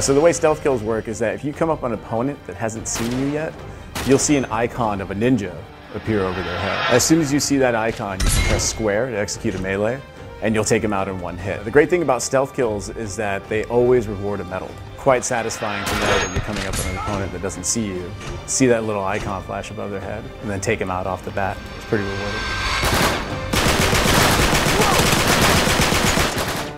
So the way stealth kills work is that if you come up on an opponent that hasn't seen you yet, you'll see an icon of a ninja appear over their head. As soon as you see that icon, you can press square to execute a melee, and you'll take them out in one hit. The great thing about stealth kills is that they always reward a medal. Quite satisfying to know that you're coming up on an opponent that doesn't see you, see that little icon flash above their head, and then take them out off the bat. It's pretty rewarding.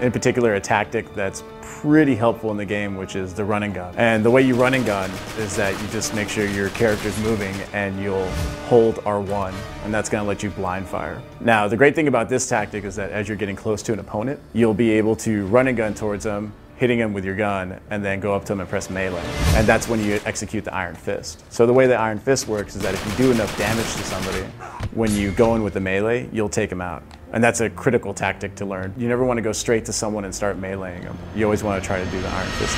In particular, a tactic that's pretty helpful in the game, which is the run and gun. And the way you run and gun is that you just make sure your character's moving and you'll hold R1, and that's gonna let you blind fire. Now, the great thing about this tactic is that as you're getting close to an opponent, you'll be able to run and gun towards them, hitting him with your gun, and then go up to him and press melee. And that's when you execute the Iron Fist. So the way the Iron Fist works is that if you do enough damage to somebody, when you go in with the melee, you'll take them out. And that's a critical tactic to learn. You never want to go straight to someone and start meleeing them. You always want to try to do the Iron Fist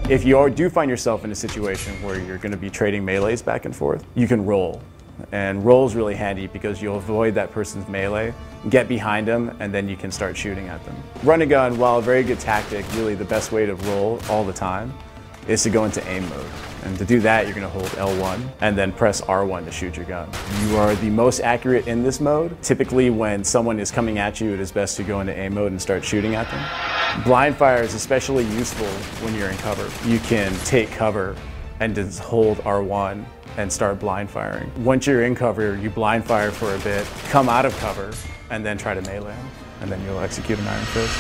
tactic. If you do find yourself in a situation where you're going to be trading melees back and forth, you can roll. And roll is really handy because you'll avoid that person's melee, get behind them, and then you can start shooting at them. Run and gun, while a very good tactic, really the best way to roll all the time is to go into aim mode. And to do that, you're going to hold L1 and then press R1 to shoot your gun. You are the most accurate in this mode. Typically, when someone is coming at you, it is best to go into aim mode and start shooting at them. Blind fire is especially useful when you're in cover. You can take cover and just hold R1 and start blind firing. Once you're in cover, you blind fire for a bit, come out of cover, and then try to melee them. And then you'll execute an Iron Fist.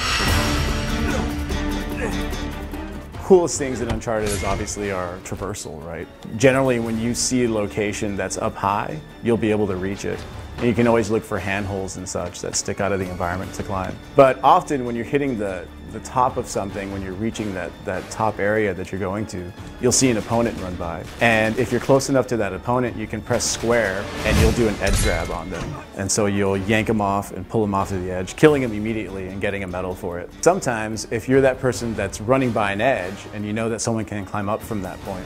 Coolest things in Uncharted is obviously our traversal, right? Generally, when you see a location that's up high, you'll be able to reach it. And you can always look for handholds and such that stick out of the environment to climb. But often when you're hitting the top of something, when you're reaching that top area that you're going to, you'll see an opponent run by. And if you're close enough to that opponent, you can press square and you'll do an edge grab on them. And so you'll yank them off and pull them off to the edge, killing them immediately and getting a medal for it. Sometimes, if you're that person that's running by an edge and you know that someone can climb up from that point,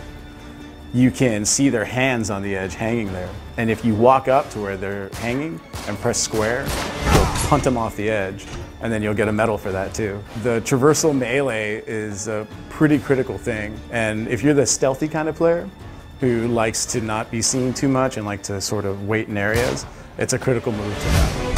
you can see their hands on the edge hanging there. And if you walk up to where they're hanging and press square, you'll punt them off the edge, and then you'll get a medal for that too. The traversal melee is a pretty critical thing. And if you're the stealthy kind of player who likes to not be seen too much and like to sort of wait in areas, it's a critical move to have.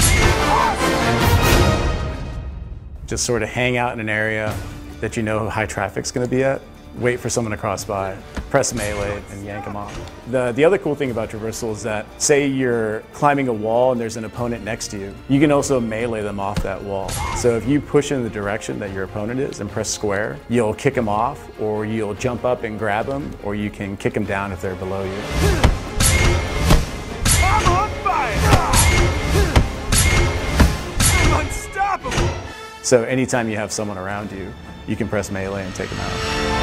Just sort of hang out in an area that you know high traffic's gonna be at, wait for someone to cross by, press melee, and yank them off. The other cool thing about traversal is that, say you're climbing a wall and there's an opponent next to you, you can also melee them off that wall. So if you push in the direction that your opponent is and press square, you'll kick them off, or you'll jump up and grab them, or you can kick them down if they're below you. I'm on fire! I'm unstoppable! So anytime you have someone around you, you can press melee and take them out.